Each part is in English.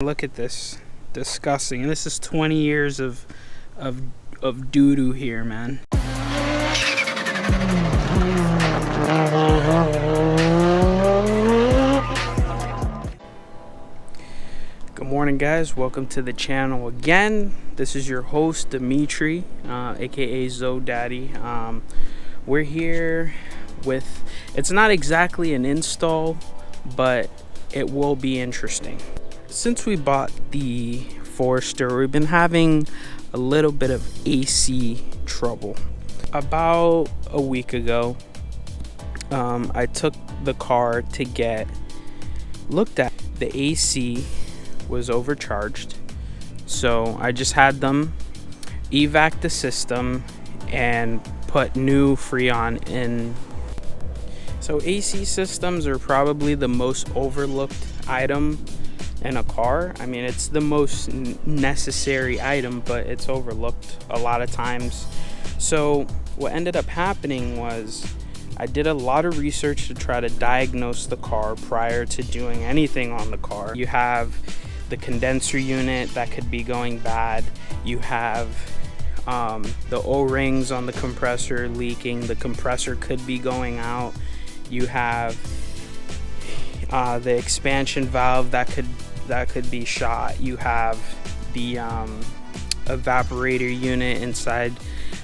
Look at this, disgusting. And this is 20 years of doo-doo here, man. Good morning, guys. Welcome to the channel again. This is your host, Dimitri, aka Zo Daddy. We're here with, it's not exactly an install, but it will be interesting. Since we bought the Forester, we've been having a little bit of AC trouble. About a week ago, I took the car to get looked at. The AC was overcharged, so I just had them evac the system and put new Freon in. So AC systems are probably the most overlooked item in a car. I mean, it's the most necessary item, but it's overlooked a lot of times. So what ended up happening was I did a lot of research to try to diagnose the car prior to doing anything on the car. You have the condenser unit that could be going bad. You have the O-rings on the compressor leaking. The compressor could be going out. You have the expansion valve that could be shot. You have the evaporator unit inside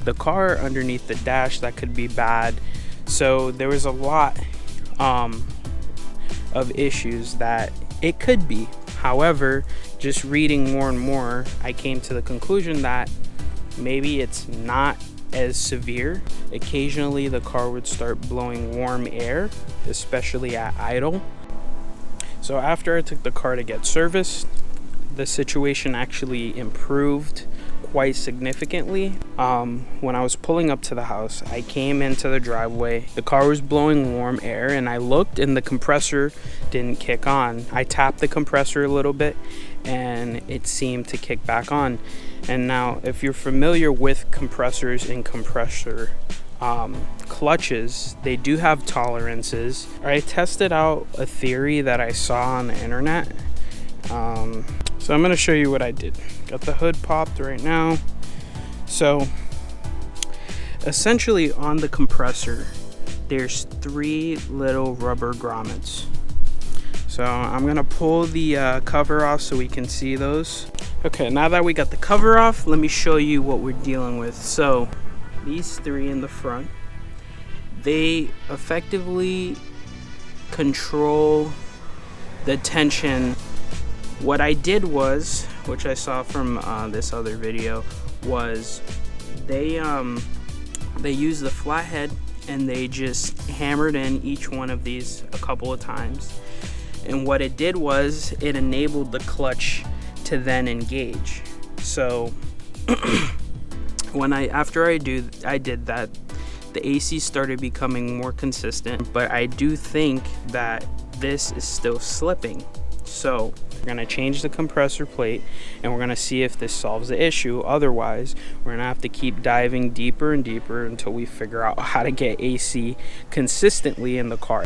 the car underneath the dash that could be bad. So there was a lot of issues that it could be. However, just reading more and more, I came to the conclusion that maybe it's not as severe. Occasionally the car would start blowing warm air, especially at idle. So after I took the car to get serviced, the situation actually improved quite significantly. When I was pulling up to the house, I came into the driveway. The car was blowing warm air, and I looked and the compressor didn't kick on. I tapped the compressor a little bit and it seemed to kick back on. And now, if you're familiar with compressors and compressor clutches, they do have tolerances. I tested out a theory that I saw on the internet. So I'm going to show you what I did. Got the hood popped right now. So essentially on the compressor, there's 3 little rubber grommets. So I'm going to pull the cover off so we can see those. Okay, now that we got the cover off, let me show you what we're dealing with. So these 3 in the front, they effectively control the tension. What I did was, which I saw from this other video, was they used the flathead and they just hammered in each one of these a couple of times. And what it did was it enabled the clutch to then engage. So after I did that, the AC started becoming more consistent, but I do think that this is still slipping. So we're gonna change the compressor plate and we're gonna see if this solves the issue. Otherwise, we're gonna have to keep diving deeper and deeper until we figure out how to get AC consistently in the car.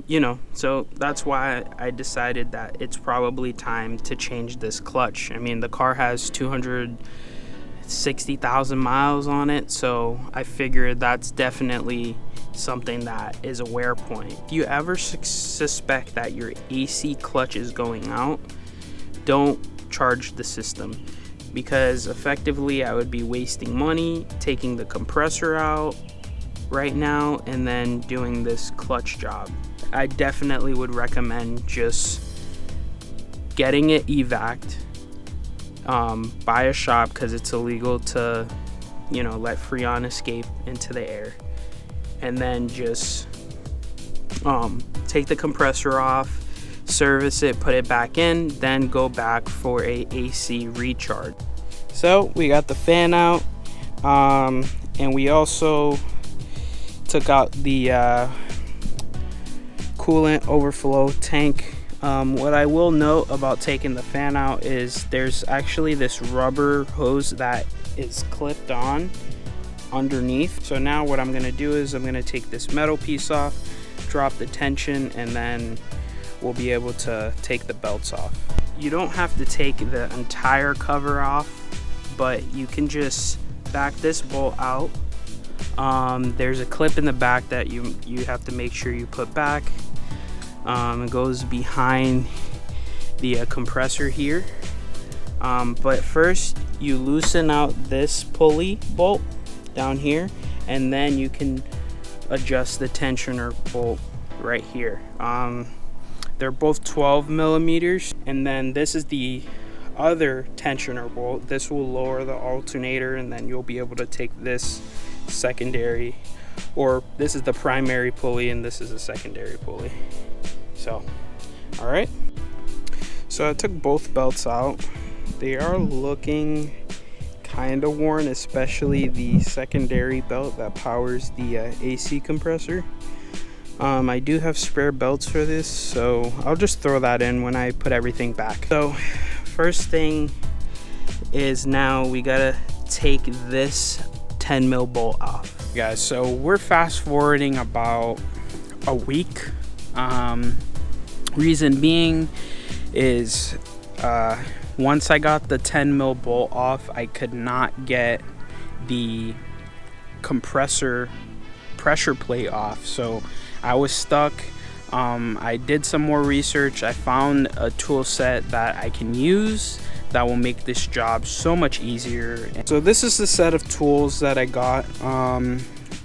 You know, so that's why I decided that it's probably time to change this clutch. I mean, the car has 260,000 miles on it, so I figured that's definitely something that is a wear point. If you ever suspect that your AC clutch is going out, don't charge the system, because effectively I would be wasting money taking the compressor out right now and then doing this clutch job. I definitely would recommend just getting it evac'd by a shop, because it's illegal to, you know, let Freon escape into the air. And then just take the compressor off, service it, put it back in, then go back for a AC recharge. So we got the fan out, and we also took out the coolant overflow tank. What I will note about taking the fan out is there's actually this rubber hose that is clipped on underneath. So now what I'm going to do is I'm going to take this metal piece off, drop the tension, and then we'll be able to take the belts off. you don't have to take the entire cover off, but you can just back this bolt out. There's a clip in the back that you have to make sure you put back. It goes behind the compressor here. But first you loosen out this pulley bolt down here, and then you can adjust the tensioner bolt right here. They're both 12 millimeters, and then this is the other tensioner bolt. This will lower the alternator, and then you'll be able to take this secondary, or this is the primary pulley and this is a secondary pulley. So all right, so I took both belts out. They are looking kind of worn, especially the secondary belt that powers the AC compressor. I do have spare belts for this, so I'll just throw that in when I put everything back. So first thing is, now we gotta take this 10 mil bolt off, guys. So we're fast forwarding about a week. Reason being is once I got the 10 mil bolt off, I could not get the compressor pressure plate off, so I was stuck. I did some more research. I found a tool set that I can use that will make this job so much easier. So this is the set of tools that I got.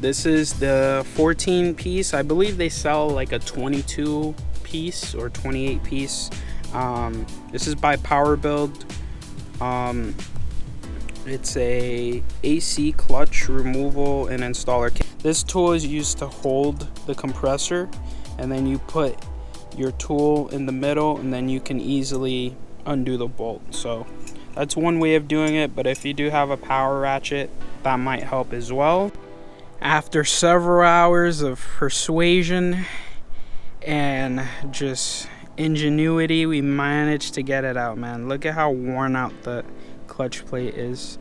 This is the 14 piece. I believe they sell like a 22 piece or 28 piece. This is by Power Build. It's a AC clutch removal and installer kit. This tool is used to hold the compressor, and then you put your tool in the middle, and then you can easily undo the bolt. So that's one way of doing it, but if you do have a power ratchet, that might help as well. After several hours of persuasion and just ingenuity, we managed to get it out, man. Look at how worn out the clutch plate is.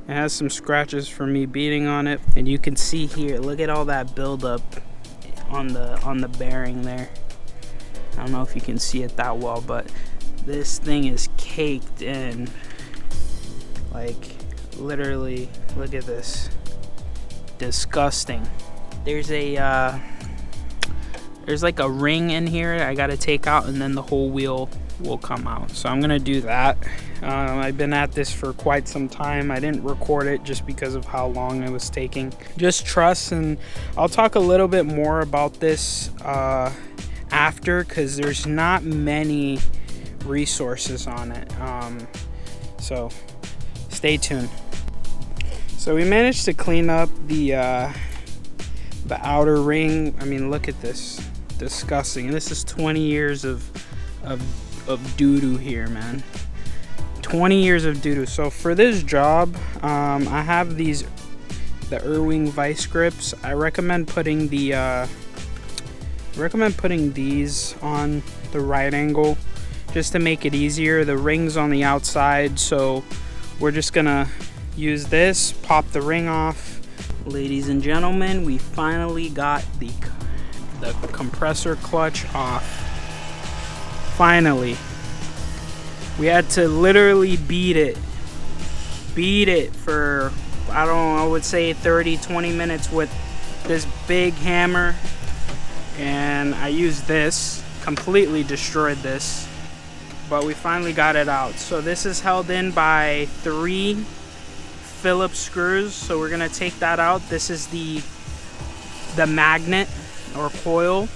It has some scratches from me beating on it, and you can see here, look at all that buildup on the bearing there. I don't know if you can see it that well, but this thing is caked in. Like, literally, look at this. Disgusting. There's like a ring in here I gotta take out, and then the whole wheel will come out. So I'm gonna do that. I've been at this for quite some time. I didn't record it just because of how long it was taking. Just trust, and I'll talk a little bit more about this after, because there's not many resources on it. So stay tuned. So we managed to clean up the outer ring. I mean, look at this. Disgusting. This is 20 years of doo-doo here, man. 20 years of doo-doo. So for this job, I have the Irving vice grips. I recommend putting these on the right angle just to make it easier. The ring's on the outside, so we're just gonna use this, pop the ring off. Ladies and gentlemen, we finally got the compressor clutch off. Finally. We had to literally beat it for, I would say 30-20 minutes with this big hammer, and I used this, completely destroyed this, but we finally got it out. So this is held in by 3 Phillips screws, so we're gonna take that out. This is the magnet or coil.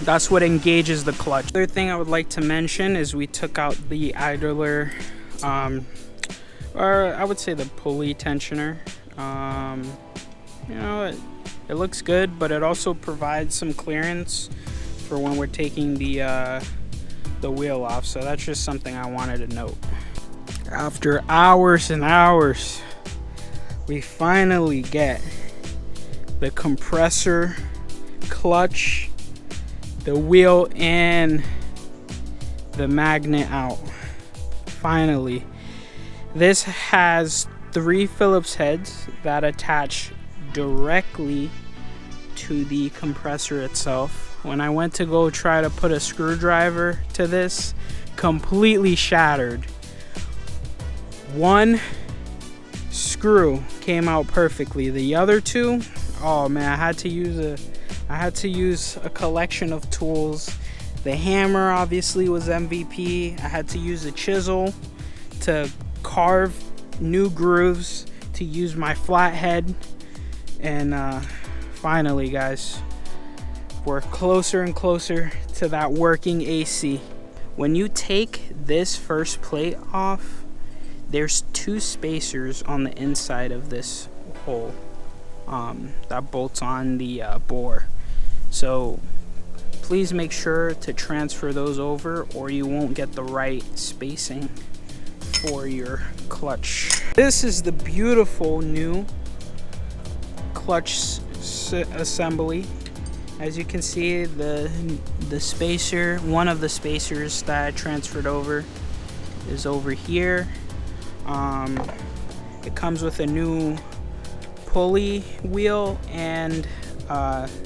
That's what engages the clutch. Other thing I would like to mention is we took out the idler, or I would say the pulley tensioner. You know, it looks good, but it also provides some clearance for when we're taking the wheel off. So that's just something I wanted to note. After hours and hours, we finally get the compressor, clutch, the wheel, and the magnet out. Finally. This has 3 Phillips heads that attach directly to the compressor itself. When I went to go try to put a screwdriver to this, completely shattered. One screw came out perfectly. The other two, oh man, I had to use a collection of tools. The hammer obviously was MVP. I had to use a chisel to carve new grooves, to use my flathead, and finally, guys, we're closer and closer to that working AC. When you take this first plate off, there's 2 spacers on the inside of this hole that bolts on the bore. So please make sure to transfer those over, or you won't get the right spacing for your clutch. This is the beautiful new clutch assembly. As you can see, the spacer, one of the spacers that I transferred over is over here. It comes with a new pulley wheel and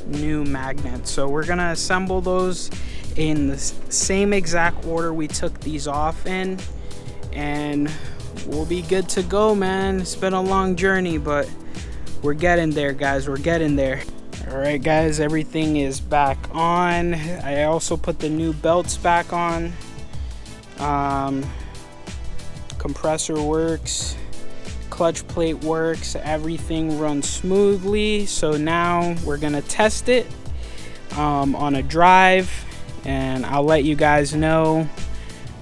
new magnet. So we're gonna assemble those in the same exact order we took these off in, and we'll be good to go, man. It's been a long journey, but we're getting there, guys. We're getting there. All right, guys, everything is back on. I also put the new belts back on. Compressor works, clutch plate works, everything runs smoothly. So now we're gonna test it on a drive, and I'll let you guys know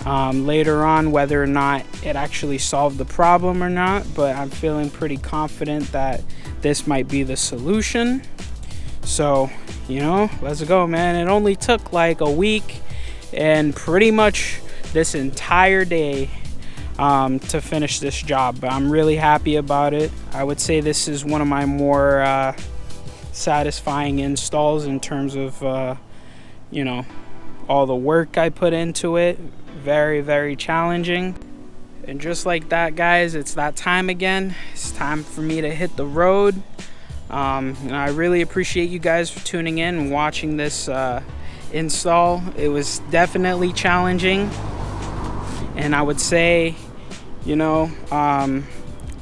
later on whether or not it actually solved the problem or not, but I'm feeling pretty confident that this might be the solution. So, you know, let's go, man. It only took like a week and pretty much this entire day to finish this job, but I'm really happy about it. I would say this is one of my more satisfying installs in terms of you know, all the work I put into it. Very, very challenging. And just like that, guys, it's that time again. It's time for me to hit the road. And I really appreciate you guys for tuning in and watching this install. It was definitely challenging, and I would say, you know,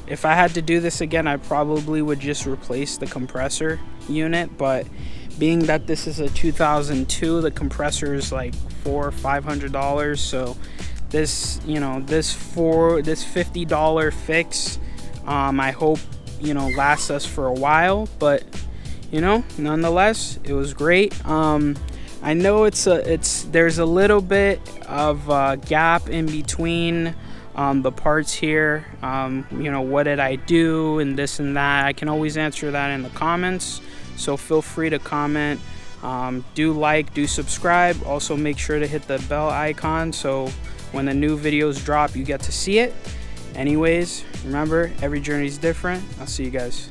if I had to do this again, I probably would just replace the compressor unit. But being that this is a 2002, the compressor is like $400 or $500. So this, you know, this $50 fix, I hope, you know, lasts us for a while. But you know, nonetheless, it was great. I know there's a little bit of a gap in between the parts here. You know, what did I do and this and that? I can always answer that in the comments, so feel free to comment. Do like, do subscribe. Also make sure to hit the bell icon so when the new videos drop you get to see it. Anyways, remember, every journey is different. I'll see you guys.